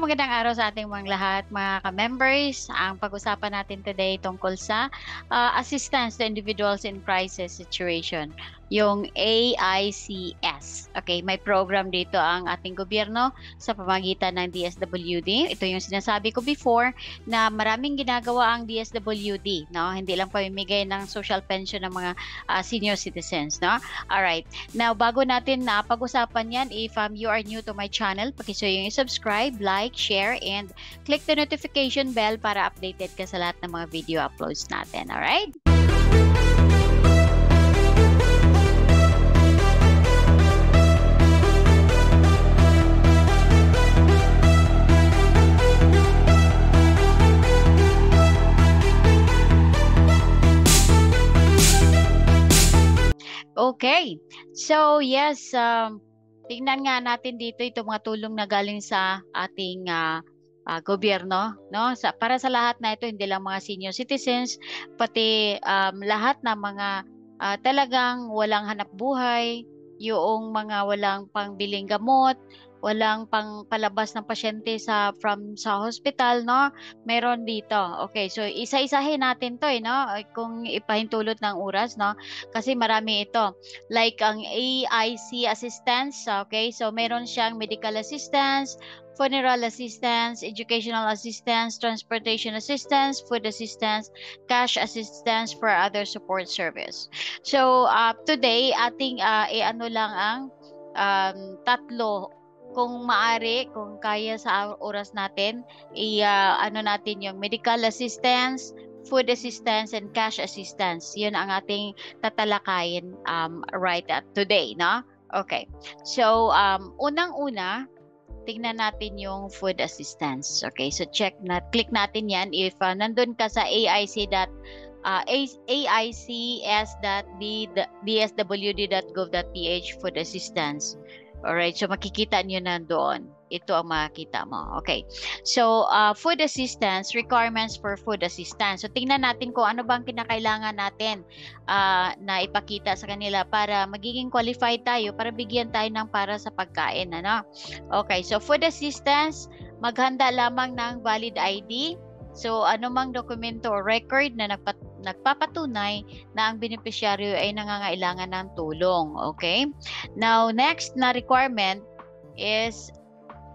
magandang araw sa ating mga lahat, mga ka-members. Ang pag-usapan natin today tungkol sa assistance to individuals in crisis situation, yung AICS. Okay, may program dito ang ating gobyerno sa pamamagitan ng DSWD. Ito yung sinasabi ko before na maraming ginagawa ang DSWD, no? Hindi lang pamimigay ng social pension ng mga senior citizens, no? Alright. Now, bago natin na pag-usapan yan, if you are new to my channel, pakisuyo yung subscribe, like, share, and click the notification bell para updated ka sa lahat ng mga video uploads natin. Alright? Okay. So, yes, tingnan nga natin dito itong mga tulong na galing sa ating gobyerno, no? Para sa lahat na ito, hindi lang mga senior citizens, pati lahat ng mga talagang walang hanap buhay, yung mga walang pangbiling gamot, walang pangpalabas ng pasyente sa hospital, no? Meron dito. Okay, so isa-isahin natin 'to, no? Kung ipahintulot ng oras, no? Kasi marami ito. Like ang AIC assistance, okay? So meron siyang medical assistance, funeral assistance, educational assistance, transportation assistance, food assistance, cash assistance for other support service. So today ating ano lang ang tatlo, kung maari, kung kaya sa oras natin, ano natin yung medical assistance, food assistance, and cash assistance. Yun ang ating tatalakayin right today, no? Okay. So, unang-una, tingnan natin yung food assistance. Okay, so click natin yan. If nandun ka sa aics.dswd.gov.ph food assistance. Alright, so makikita nyo na doon. Ito ang makikita mo. Okay. So, food assistance, requirements for food assistance. So, tingnan natin kung ano bang kinakailangan natin na ipakita sa kanila para magiging qualified tayo, para bigyan tayo ng para sa pagkain. Ano? Okay, so food assistance, maghanda lamang ng valid ID. So, anumang dokumento o record na nagpapatunay na ang beneficiaryo ay nangangailangan ng tulong. Okay? Now, next na requirement is,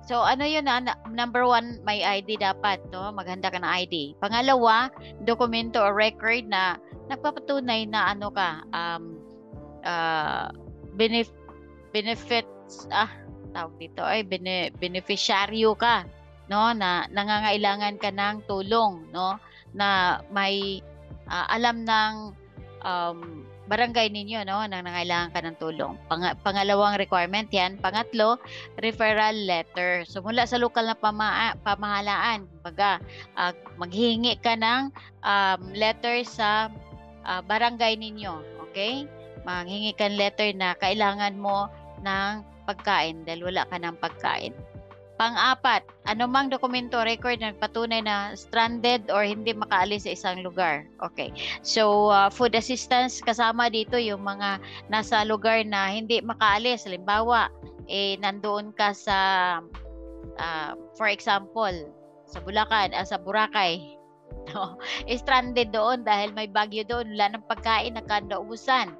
so ano yun number one, may ID dapat, no? Maghanda ka ng ID. Pangalawa, dokumento o record na nagpapatunay na ano ka, benefits, tawag dito ay beneficiaryo ka, no, na nangangailangan ka ng tulong, no, na may alam ng barangay ninyo, no, na nangangailangan ka ng tulong. Pangalawang requirement yan. Pangatlo, referral letter. So mula sa lokal na pamahalaan, maghihingi ka ng letter sa barangay ninyo, okay? Maghihingi ka ng letter na kailangan mo ng pagkain dahil wala ka ng pagkain. Pang-apat, anumang dokumento record na patunay na stranded or hindi makaalis sa isang lugar. Okay. So, food assistance, kasama dito yung mga nasa lugar na hindi makaalis. Halimbawa, nandoon ka sa, for example, sa Bulacan, sa Boracay. No? Stranded doon dahil may bagyo doon. Wala ng pagkain, nagkandaubusan.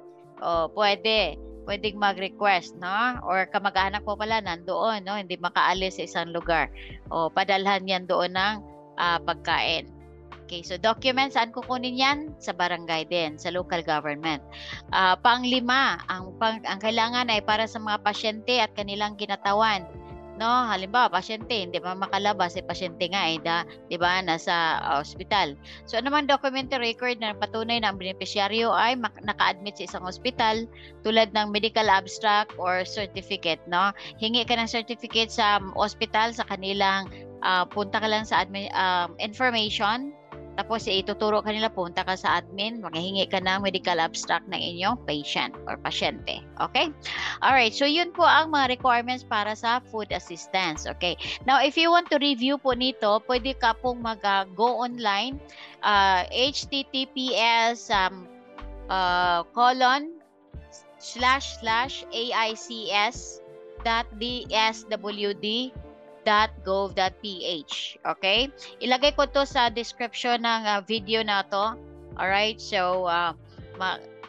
Pwedeng mag-request, no? Or kamag-anak mo pala nandoon, no? Hindi makaalis sa isang lugar. O padalhan yan doon ng pagkain. Okay, so documents, saan kukunin yan? Sa barangay din, sa local government. Pang-lima, ang kailangan ay para sa mga pasyente at kanilang kinatawan. No, halimbawa, pasyente, hindi pa makalabas, pasyente nga di ba, nasa ospital. So, anumang document record na patunay na ang beneficiaryo ay naka-admit sa isang ospital, tulad ng medical abstract or certificate, no? Hingi ka ng certificate sa ospital, sa kanilang, punta ka lang sa information, tapos ituturo kanila, punta ka sa admin, maghihingi ka ng medical abstract ng inyong patient or pasyente. Okay? Alright, so yun po ang mga requirements para sa food assistance. Okay? Now, if you want to review po nito, pwede ka pong mag-go online, https://aics.dswd .gov.ph. Okay? Ilagay ko to sa description ng video na to. Alright? So,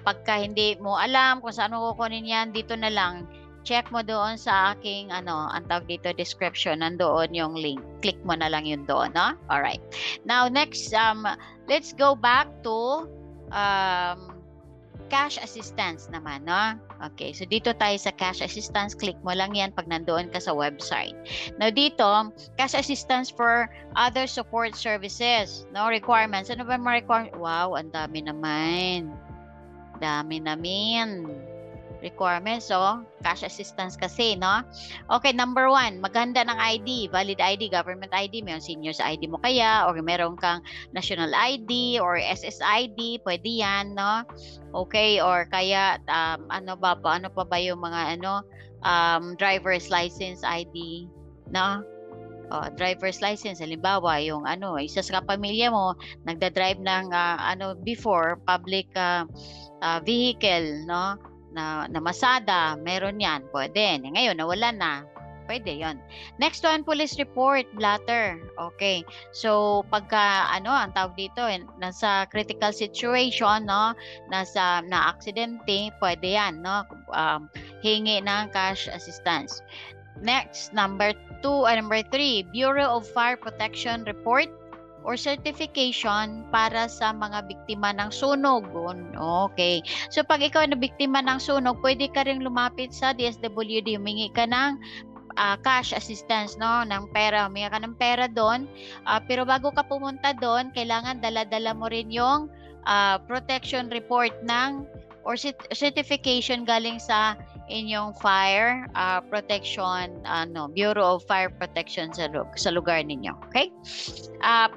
pagka hindi mo alam kung saan mo kukunin yan, dito na lang. Check mo doon sa aking, ang tawag dito, description. Nandoon yung link. Click mo na lang yun doon, no? Alright. Now, next, let's go back to cash assistance naman, no? Okay, so dito tayo sa cash assistance. Click mo lang yan pag nandoon ka sa website. Now, dito, cash assistance for other support services, no? Requirements. Ano ba mga requirements? Wow, ang dami naman. Dami namin. Requirements, so cash assistance kasi, no? Okay, number 1, maganda ng ID, valid ID, government ID, may seniors ID mo kaya, or meron kang national ID or SSID, pwede yan, no? Okay, or kaya, ano pa ba yung mga, driver's license ID, no? Driver's license, halimbawa, yung isa sa pamilya mo, nagda-drive ng, before, public vehicle, no? Na Masada, meron yan, pwede. Ngayon, nawala na. Pwede yon. Next one, police report, blatter. Okay. So, pagka, ang tawag dito, nasa critical situation, no? Na-aksidente, pwede yan, no? Hingi ng cash assistance. Next, number 3, Bureau of Fire Protection report or certification para sa mga biktima ng sunog. Okay. So, pag ikaw na biktima ng sunog, pwede ka rin lumapit sa DSWD, humingi ka ng cash assistance, no? Ng pera, humingi ka ng pera doon. Pero bago ka pumunta doon, kailangan dala-dala mo rin yung protection report or certification galing sa inyong fire protection, Bureau of Fire Protection sa lugar ninyo. Okay?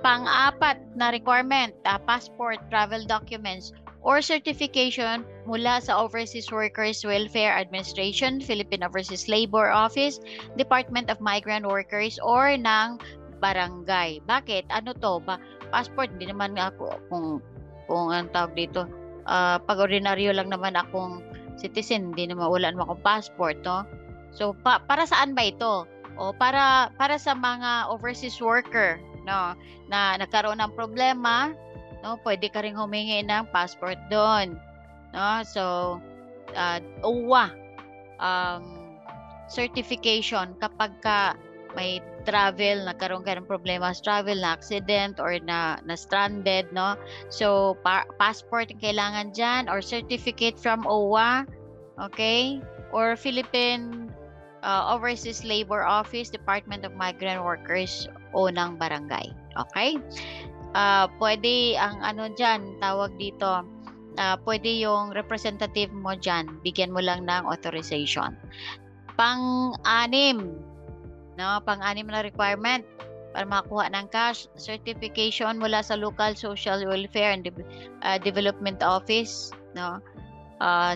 Pang-apat na requirement, passport, travel documents, or certification mula sa Overseas Workers Welfare Administration, Philippine Overseas Labor Office, Department of Migrant Workers, or ng barangay. Bakit? Ano to? Passport, hindi naman ako kung ang tawag dito, pag ordinaryo lang naman akong citizen, hindi naman wala naman akong passport, no? So, para saan ba ito? O para sa mga overseas worker, no, na nagkaroon ng problema, no, pwede ka ring humingi ng passport doon, no? So, OWA certification kapag may travel, nagkaroon ka ng problema sa travel, na accident or na stranded, no? So, passport kailangan dyan, or certificate from OWA, okay? Or Philippine Overseas Labor Office, Department of Migrant Workers, o ng barangay. Okay? Pwede ang dyan, tawag dito, pwede yung representative mo dyan, bigyan mo lang ng authorization. Pang-anim na requirement para makakuha ng cash, certification mula sa local social welfare and development office, no?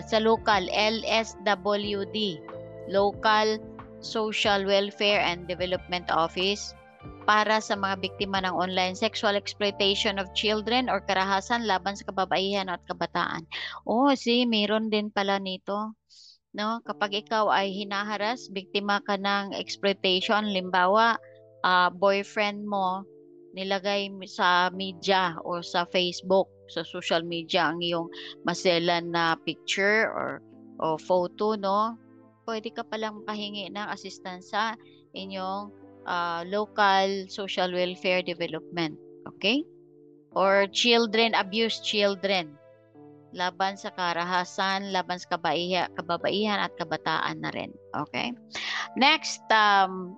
Sa local LSWD, local social welfare and development office, para sa mga biktima ng online sexual exploitation of children or karahasan laban sa kababaihan at kabataan. Meron din pala nito. No, kapag ikaw ay hinaharas, biktima ka ng exploitation, limbawa, boyfriend mo nilagay sa media o sa Facebook, sa social media, ang iyong maselan na picture o photo, no? Pwede ka palang makahingi ng assistance sa inyong local social welfare development, okay? Or abused children, laban sa karahasan, laban sa kababaihan at kabataan na rin. Okay? Next,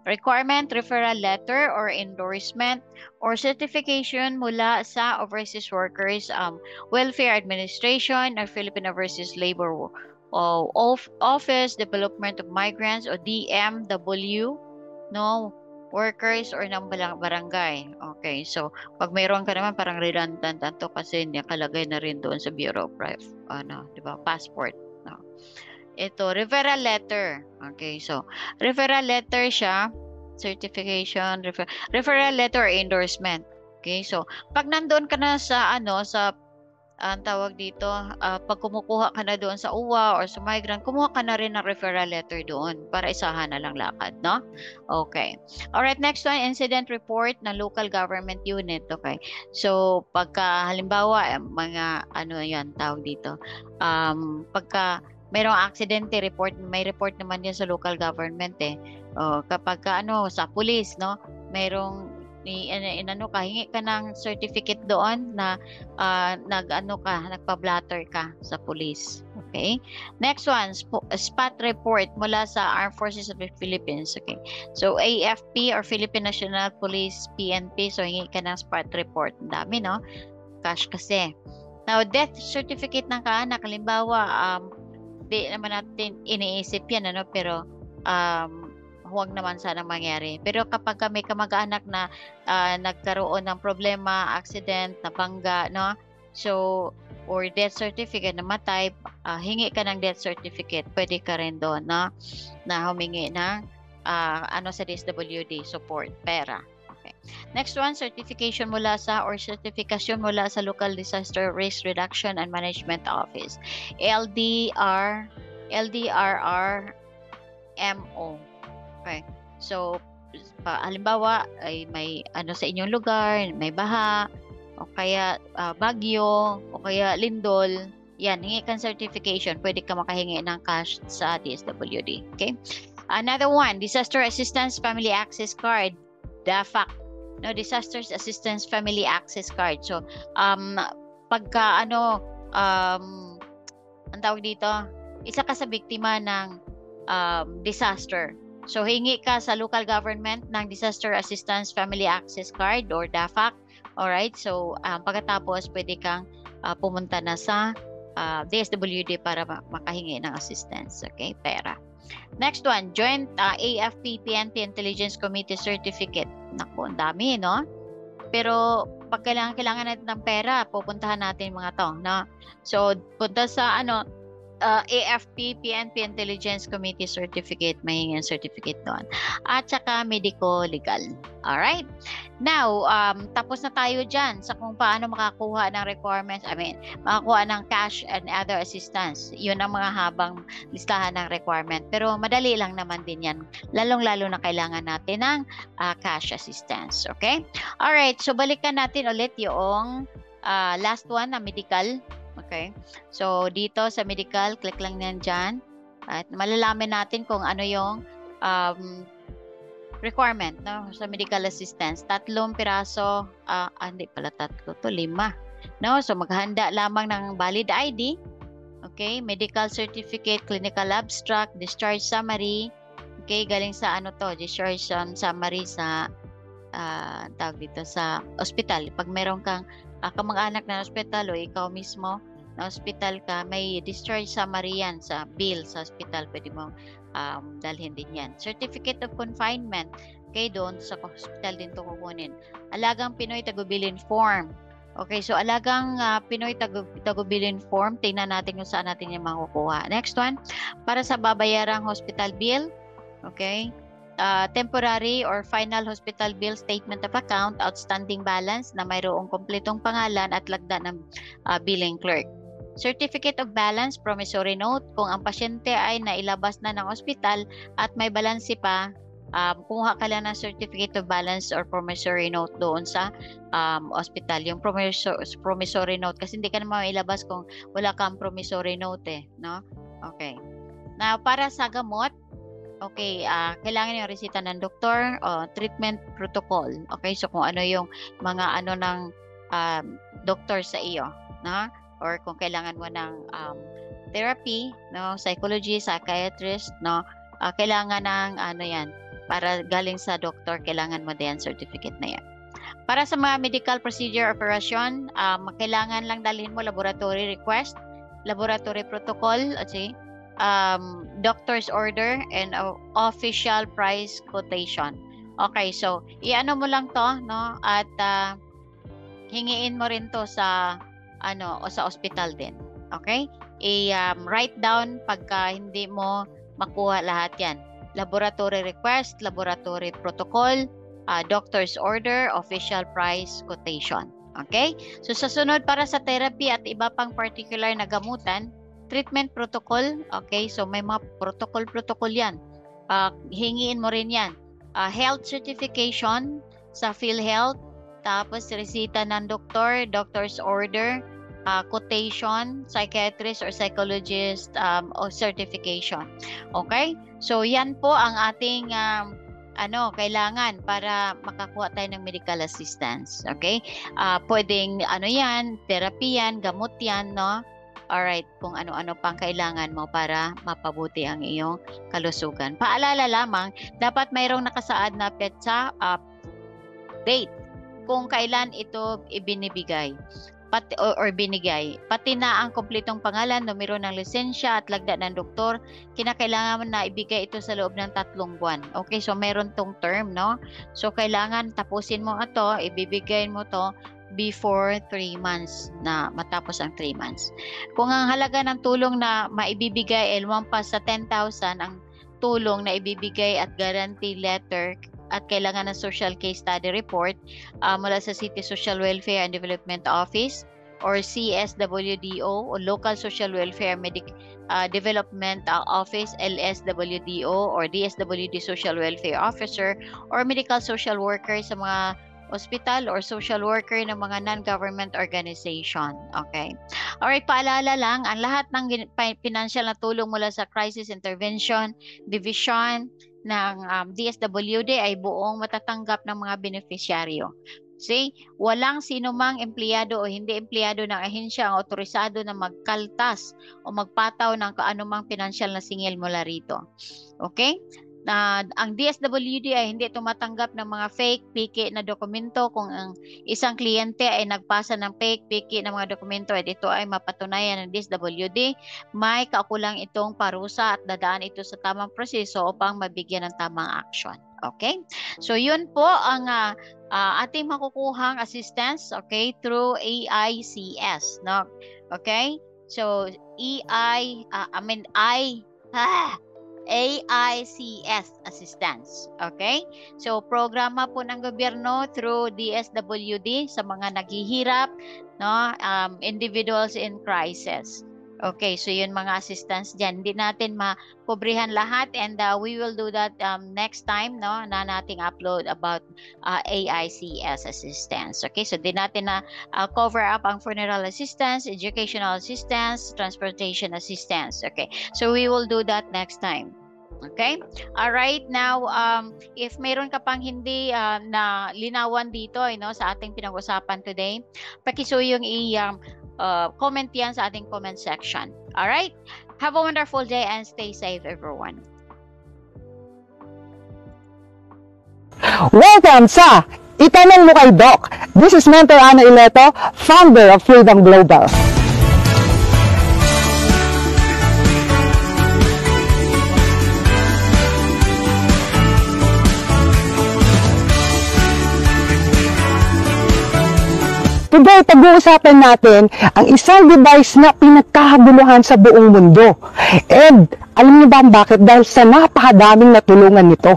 requirement, referral letter or endorsement or certification mula sa Overseas Workers Welfare Administration or Philippine Overseas Labor Office, Development of Migrants o DMW, no? Workers or ng barangay. Okay, so pag mayroon ka naman parang redundant to kasi nakalagay na rin doon sa Bureau of di ba, passport, no? Ito, referral letter. Okay, so referral letter siya, certification, referral letter or endorsement. Okay, so pag nandoon ka na sa ang tawag dito, pag kumukuha ka na doon sa UWA or sa migrant, kumuha ka na rin ng referral letter doon para isahan na lang lakad, no? Okay. Alright, next one, incident report ng local government unit. Okay. So, pagka halimbawa, mga ano yan, tawag dito, pagka mayroong aksidente, may report naman yan sa local government eh. Kapag ano, sa police, no? Mayroong inano ka, hingi ka ng certificate doon na nagpa-blatter ka sa police. Okay? Next one, spot report mula sa Armed Forces of the Philippines. Okay. So AFP or Philippine National Police, PNP, so hingi ka ng spot report. Ang dami, no? Cash kasi. Now, death certificate ng kaanak, halimbawa, di naman natin iniisip yan, ano, pero huwag naman sana mangyari. Pero kapag may kamag-anak na nagkaroon ng problema, accident, nabangga, no? So, or death certificate, namatay, hingi ka ng death certificate, pwede ka rin doon, no? Na humingi ng sa DSWD, support, pera. Okay. Next one, certification mula sa or certification mula sa Local Disaster Risk Reduction and Management Office. LDRRMO. Okay. So, halimbawa ay may ano sa inyong lugar, may baha, o kaya bagyo, o kaya lindol, yan, hingi kang certification, pwede ka makahingi ng cash sa DSWD. Okay? Another one, Disaster Assistance Family Access Card, DAFAC. No, Disaster Assistance Family Access Card. So, pagka ang tawag dito, isa ka sa biktima ng disaster. So, hingi ka sa local government ng Disaster Assistance Family Access Card or DAFAC. Alright? So, pagkatapos, pwede kang pumunta na sa DSWD para makahingi ng assistance. Okay? Pera. Next one, Joint AFP PNP Intelligence Committee Certificate. Naku, ang dami, no? Pero, pag kailangan natin ng pera, pupuntahan natin mga to, no? So, punta sa AFP, PNP Intelligence Committee Certificate, may hingin certificate doon. At saka medico-legal. Alright? Now, tapos na tayo dyan sa kung paano makakuha ng requirements, makakuha ng cash and other assistance. Yun ang mga habang listahan ng requirement. Pero madali lang naman din yan. Lalong-lalo na kailangan natin ng cash assistance. Okay? Alright, so balikan natin ulit yung last one na medical. Okay. So, dito sa medical, click lang yan dyan. At malalaman natin kung ano yung requirement, no, sa medical assistance. 3 piraso, hindi pala 3 to, 5. No? So, maghanda lamang ng valid ID. Okay. Medical certificate, clinical abstract, discharge summary. Okay. Galing sa discharge summary sa tawag dito sa hospital. Pag meron kang kamag-anak na hospital o ikaw mismo na hospital ka, may discharge summary yan sa bill sa hospital. Pwede mong dalhin din yan. Certificate of confinement. Okay, doon sa hospital din ito kukunin. Alagang Pinoy Tagubilin Form. Okay, so alagang Pinoy Tagubilin Form. Tingnan natin kung saan natin yung makukuha. Next one, para sa babayarang hospital bill. Okay. Temporary or final hospital bill statement of account, outstanding balance na mayroong kompletong pangalan at lagda ng billing clerk. Certificate of balance, promissory note, kung ang pasyente ay nailabas na ng ospital at may balanse pa, kumuha ka lang ng certificate of balance or promissory note doon sa ospital. Yung promissory note, kasi hindi ka naman mailabas kung wala kang promissory note no? Okay. Now, para sa gamot, okay, kailangan yung resita ng doktor o treatment protocol. Okay, so kung ano yung mga ng doktor sa iyo, no? Or kung kailangan mo ng therapy, no, psychology, psychiatrist, no, kailangan ng yan, para galing sa doktor, kailangan mo din certificate na yan. Para sa mga medical procedure operation, kailangan lang dalhin mo laboratory request, laboratory protocol, okay, doctor's order, and official price quotation. Okay, so iano mo lang to, no, at hingiin mo rin to sa o sa hospital din. Okay? Write down pagka hindi mo makuha lahat yan. Laboratory request, laboratory protocol, doctor's order, official price quotation. Okay? So sa sunod para sa therapy at iba pang particular na gamutan, treatment protocol, okay? So may mga protocol yan. Hingiin mo rin yan. Health certification sa PhilHealth, tapos resita ng doktor, doctor's order, quotation, psychiatrist or psychologist or certification. Okay? So yan po ang ating kailangan para makakuha tayo ng medical assistance. Okay? Pwedeng yan, therapy yan, gamot yan, no? Alright, kung ano-ano pang kailangan mo para mapabuti ang iyong kalusugan. Paalala lamang, dapat mayroong nakasaad na petsa date kung kailan ito ibinibigay or binigay. Pati na ang kumpletong pangalan, numero ng lisensya at lagda ng doktor, kinakailangan na ibigay ito sa loob ng 3 buwan. Okay, so meron tong term, no? So kailangan tapusin mo ito, ibibigay mo to before 3 months na matapos ang 3 months. Kung ang halaga ng tulong na maibibigay ay lumampas sa 10,000, ang tulong na ibibigay at guarantee letter at kailangan ng social case study report mula sa City Social Welfare and Development Office or CSWDO o Local Social Welfare Development Office, LSWDO or DSWD Social Welfare Officer or Medical Social Worker sa mga hospital or social worker ng mga non-government organization. Okay. Alright, paalala lang, ang lahat ng financial na tulong mula sa Crisis Intervention Division ng DSWD ay buong matatanggap ng mga beneficiaryo. See, walang sinumang empleyado o hindi empleyado ng ahensya ang otorisado na magkaltas o magpataw ng kaanumang financial na singil mula rito. Okay? Ang DSWD ay hindi tumatanggap ng mga fake, piki na dokumento. Kung ang isang kliyente ay nagpasa ng fake, piki na mga dokumento at ito ay mapatunayan ng DSWD, may kaukulang itong parusa at dadaan ito sa tamang proseso upang mabigyan ng tamang action. Okay? So yun po ang ating makukuhang assistance, okay, through AICS, no? Okay? So AICS assistance. Okay? So, programa po ng gobyerno through DSWD sa mga naghihirap, no? Individuals in crisis. Okay, so yun mga assistance dyan. Hindi natin makubrihan lahat and we will do that next time, no? Na nating upload about AICS assistance. Okay, so di natin na cover up ang funeral assistance, educational assistance, transportation assistance. Okay, so we will do that next time. Okay? Alright, now, if mayroon ka pang hindi na linawan dito, sa ating pinag-usapan today, pakisuyong comment yan sa ating comment section. Alright? Have a wonderful day and stay safe, everyone. Welcome sa Itanong Mo Kay Doc. This is Mentor Ana Ileto, founder of Freedom Global. Today, pag-uusapan natin ang isang device na pinagkakaguluhan sa buong mundo. And alam niyo ba bakit? Dahil sa napakadaming natulungan nito.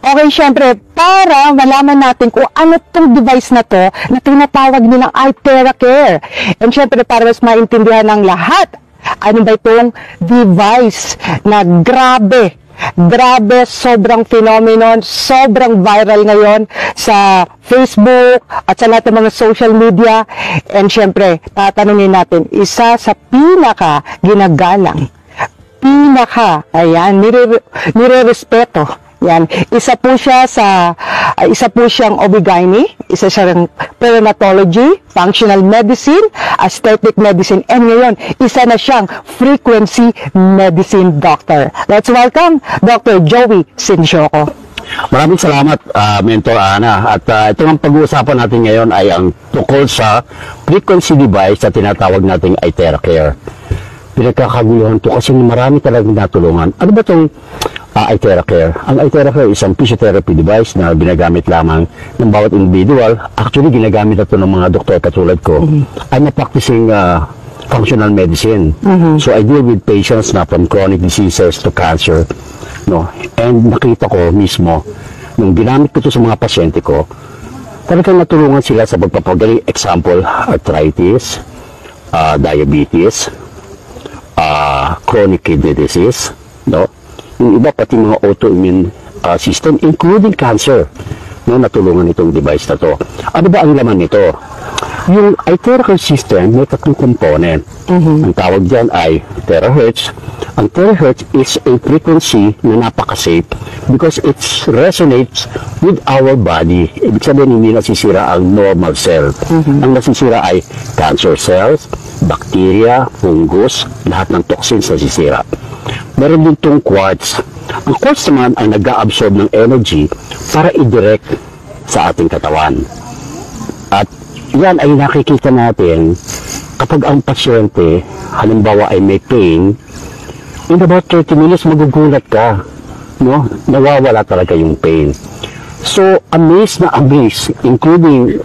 Okay, syempre, para malaman natin kung ano itong device na to na tinatawag nilang iTeracare. And syempre, para mas maintindihan ng lahat, ano ba itong device na grabe, sobrang phenomenon, sobrang viral ngayon sa Facebook at sa lahat ng mga social media. And syempre, tatanungin natin, isa sa pinaka-ginagalang, nire-respeto. Yan, isa po siyang OB-GYN, isa siyang perinatology, functional medicine, aesthetic medicine, and ngayon, isa na siyang frequency medicine doctor. Let's welcome Dr. Joey Sinjoco. Maraming salamat, Mentor Ana. At ito ang pag-uusapan natin ngayon ay ang tungkol sa frequency device na tinatawag nating iTeracare. Pinagkakaguluhan to kasi marami talagang natulungan. Ano ba itong iTeracare? Ang iTeracare is isang physiotherapy device na ginagamit lamang ng bawat individual. Actually, ginagamit ito ng mga doktor katulad ko. I'm a practicing functional medicine. So I deal with patients na from chronic diseases to cancer. No? And nakita ko mismo, nung ginamit ko ito sa mga pasyente ko, talagang natulungan sila sa pagpapagaling. Example, arthritis, diabetes, chronic kidney disease, no? Yung iba pati mga autoimmune system, including cancer, no? Natulungan itong device na to. Ano ba ang laman nito? Yung iTeracare system may 3 component. Ang tawag dyan ay terahertz. Ang terahertz is a frequency na napaka-safe because it resonates with our body. Ibig sabihin, hindi nasisira ang normal cell. Ang nasisira ay cancer cells, bacteria, fungus, lahat ng toxins nasisira. Meron din itong quartz. Ang quartz naman ay nag-absorb ng energy para i-direct sa ating katawan. At yan ay nakikita natin kapag ang pasyente, halimbawa ay may pain, in about 30 minutes magugulat ka, no? Nawawala talaga yung pain. So, amazed na amazed, including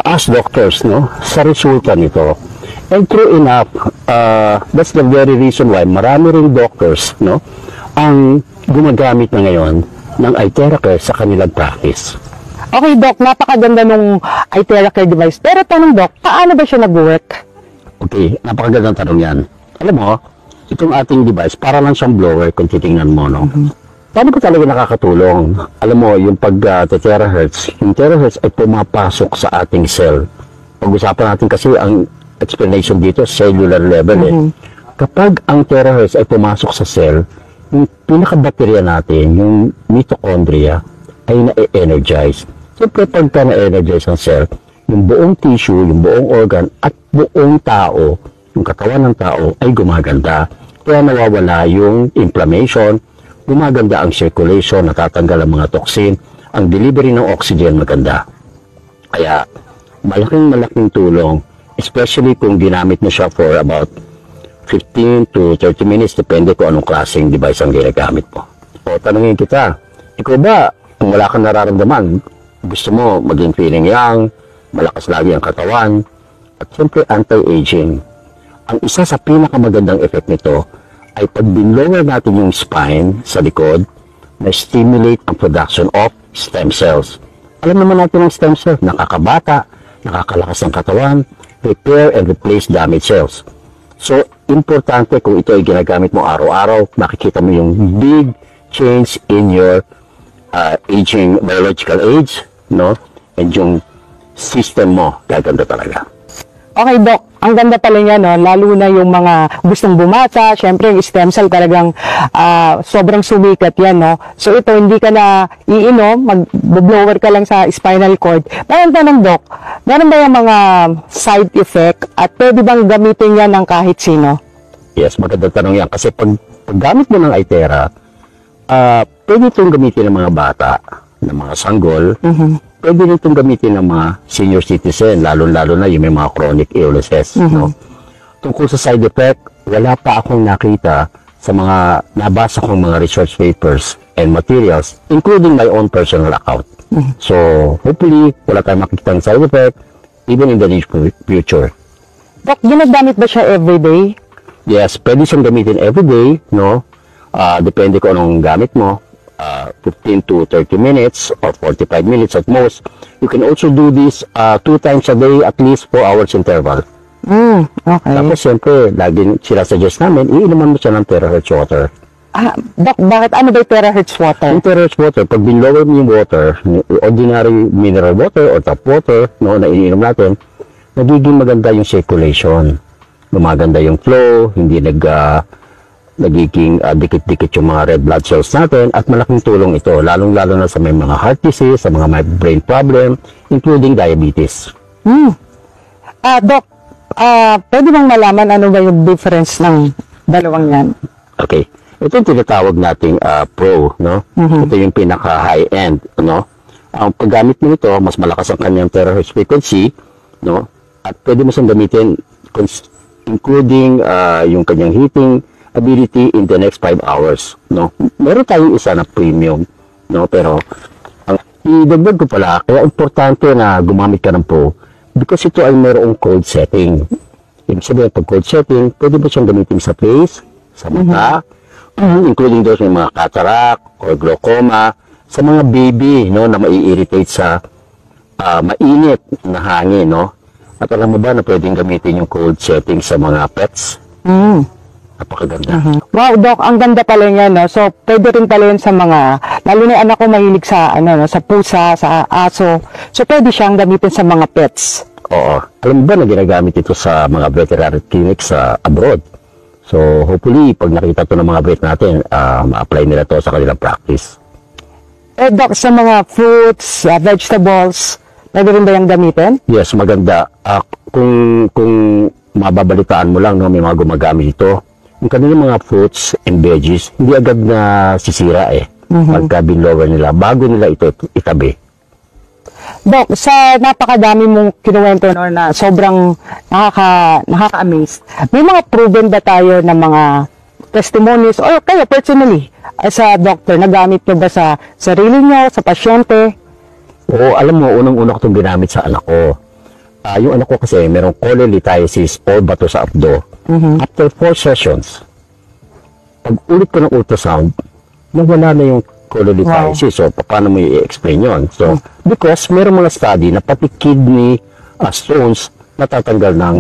us doctors, no? Sa resulta nito. And true enough, that's the very reason why marami ring doctors, no? Ang gumagamit na ngayon ng iTeracare sa kanilang practice. Okay, Doc, napakaganda nung iTeracare device. Pero tanong, Doc, paano ba siya nag-work? Okay, napakagandang tanong yan. Alam mo, itong ating device, para lang siyang blower kung titingnan mo, no? Paano ba talaga nakakatulong? Alam mo, yung pag-terahertz, yung terahertz ay pumapasok sa ating cell. Pag-usapan natin kasi ang explanation dito, cellular level, eh. Kapag ang terahertz ay pumasok sa cell, yung pinaka-bacteria natin, yung mitochondria, ay na-energize. Siyempre, pagka na-energize ang cell, yung buong tissue, yung buong organ, at buong tao, yung katawan ng tao, ay gumaganda. Kaya nawawala yung inflammation, gumaganda ang circulation, natatanggal ang mga toxin, ang delivery ng oxygen maganda. Kaya, malaking tulong, especially kung ginamit mo siya for about 15 to 30 minutes, depende kung anong klaseng device ang ginagamit mo. O, tanungin kita, ikaw ba, kung wala kang nararamdaman, gusto mo maging feeling young, malakas lagi ang katawan, at siyempre anti-aging. Ang isa sa pinakamagandang effect nito ay pag binlower natin yung spine sa likod, na-stimulate ang production of stem cells. Alam naman natin ang stem cells, nakakabata, nakakalakas ng katawan, repair and replace damaged cells. So, importante kung ito ay ginagamit mo araw-araw, makikita mo yung big change in your aging, biological age, no? And yung system mo, gaganda talaga. Okay, Doc. Ang ganda pala niya, no? Lalo na yung mga gustong bumata. Siyempre, yung stem cell talagang sobrang sumikat yan, no? So, ito, hindi ka na iinom, mag-blower ka lang sa spinal cord. Parang tanong, Doc, meron ba yung mga side effect at pwede bang gamitin yan ng kahit sino? Yes, magandang tanong yan. Kasi pag gamit mo ng iTera, pwede itong gamitin ng mga bata, ng mga sanggol, pwede itong gamitin ng mga senior citizen, lalo-lalo na yung may mga chronic illnesses. No? Tungkol sa side effect, wala pa akong nakita sa mga nabasa kong mga research papers and materials, including my own personal account. So, hopefully, wala tayong makikita ng side effect, even in the near future. Doc, ginagamit ba siya everyday? Yes, pwede siyang gamitin everyday, no? Depende kung anong gamit mo. 15 to 30 minutes or 45 minutes at most. You can also do this 2 times a day, at least 4 hours interval. Okay. Tapos siyempre, lagi sila suggest namin, iinuman mo siya ng terahertz water. Doc, bakit? Ano ba yung terahertz water? Yung terahertz water, pag binlower mo yung water, ordinary mineral water or tap water, no, na iniinom natin, nagiging maganda yung circulation. Gumaganda yung flow, hindi nagiging dikit-dikit yung mga red blood cells natin, at malaking tulong ito, lalong-lalo na sa may mga heart disease, sa mga may brain problem, including diabetes. Doc, pwede bang malaman ano ba yung difference ng dalawang yan? Okay. Ito yung tinatawag nating Pro, no? Ito yung pinaka-high-end, no? Ang paggamit mo ito, mas malakas ang kanyang terahertz frequency, no? At pwede mo siyang gamitin, including yung kanyang heating ability in the next 5 hours, no? Meron tayong isa na premium, no? Pero ang idagdag ko pala, kaya importante na gumamit ka ng Pro because ito ay mayroong cold setting. Ibig sabihin, pag cold setting, pwede mo siyang gamitin sa face, sa mata, including those may mga cataract or glaucoma, sa mga baby, no, na mai-irritate sa mainit na hangin, no? At alam mo ba na pwedeng gamitin yung cold setting sa mga pets? Napakaganda. Wow, Doc, ang ganda pala niya, no? So, pwede rin pala yun sa mga, lalo na yung anak ko mahilig sa, ano, no, sa pusa, sa aso. So, pwede siyang gamitin sa mga pets. Oo. Alam mo ba na ginagamit ito sa mga veterinary clinics sa abroad? So, hopefully, pag nakita to ng mga vet natin, ma-apply nila to sa kanilang practice. Doc, sa mga fruits, vegetables, pwede rin ba yung gamitin? Yes, maganda. Kung mababalitaan mo lang, no, may mga gumagamit ito. Yung kanilang mga fruits and veggies, hindi agad na sisira pagka binlower nila, bago nila ito itabi. Doc, sa napakadami mong kinuwento, no, na sobrang nakaka-amaze, may mga proven ba tayo ng mga testimonies, or kayo personally, as a doctor, nagamit nyo ba sa sarili nyo, sa pasyente? Oo, alam mo, unang-una ko itong ginamit sa anak ko. Yung anak ko kasi, merong cholelithiasis o bato sa abdo. After 4 sessions, pag ulit ko ng ultrasound, nawala na yung cholelithiasis. So, paano mo i-explain yun? So, because merong mga study na pati kidney stones natatanggal ng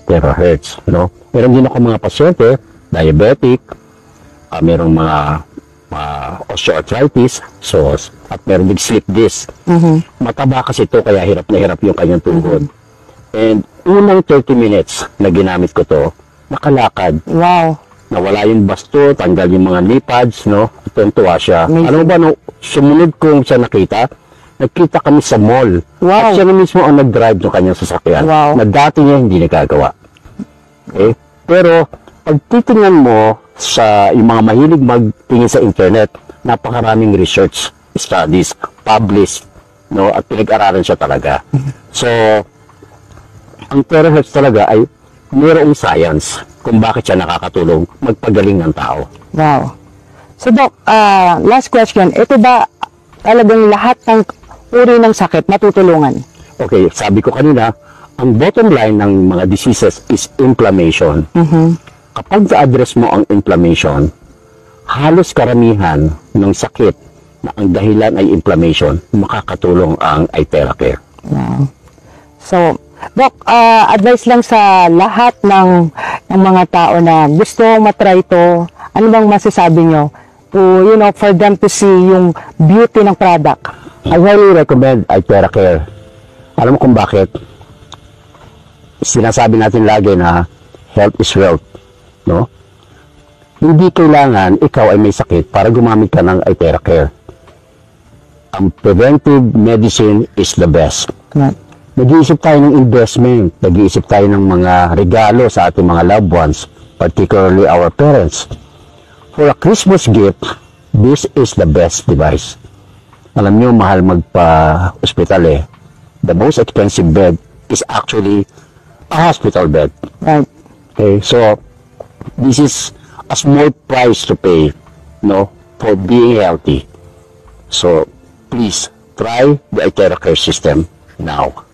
terahertz. No? Meron din ako mga pasyente, diabetic, merong mga osteoarthritis, so, at meron din slip disc. Mataba kasi ito, kaya hirap na hirap yung kanyang tuhod. And unang 30 minutes na ginamit ko to, nakalakad. Wow. Nawala yung basto, tanggal yung mga knee pads, no? Tuwa siya. Alam mo ba, no, sumunod kong siya nakita kami sa mall. Wow. At siya na mismo ang nag-drive ng kanyang sasakyan. Wow. Na dati niya hindi nagagawa. Okay? Pero, pag titingnan mo sa yung mga mahilig magtingin sa internet, napakaraming research, studies, published, no? At pinag-aralan siya talaga. So, ang terahertz talaga ay mayroong science kung bakit siya nakakatulong magpagaling ng tao. Wow. So, Doc, last question. Ito ba talagang lahat ng uri ng sakit matutulungan? Okay, sabi ko kanina, ang bottom line ng mga diseases is inflammation. Kapag na-address mo ang inflammation, halos karamihan ng sakit na ang dahilan ay inflammation, makakatulong ang iTeracare. Wow. So, Doc, advice lang sa lahat ng mga tao na gusto matry ito, ano bang masasabi nyo to, you know, for them to see yung beauty ng product? I highly recommend iTeracare. Alam mo kung bakit? Sinasabi natin lagi na health is wealth, no? Hindi kailangan ikaw ay may sakit para gumamit ka ng iTeracare. Ang preventive medicine is the best. Right. Nag-iisip tayo ng investment, nag-iisip tayo ng mga regalo sa ating mga loved ones, particularly our parents. For a Christmas gift, this is the best device. Alam niyo, mahal magpa-hospital The most expensive bed is actually a hospital bed. Right. Okay, so this is a small price to pay, no, for being healthy. So please try the iTeracare system now.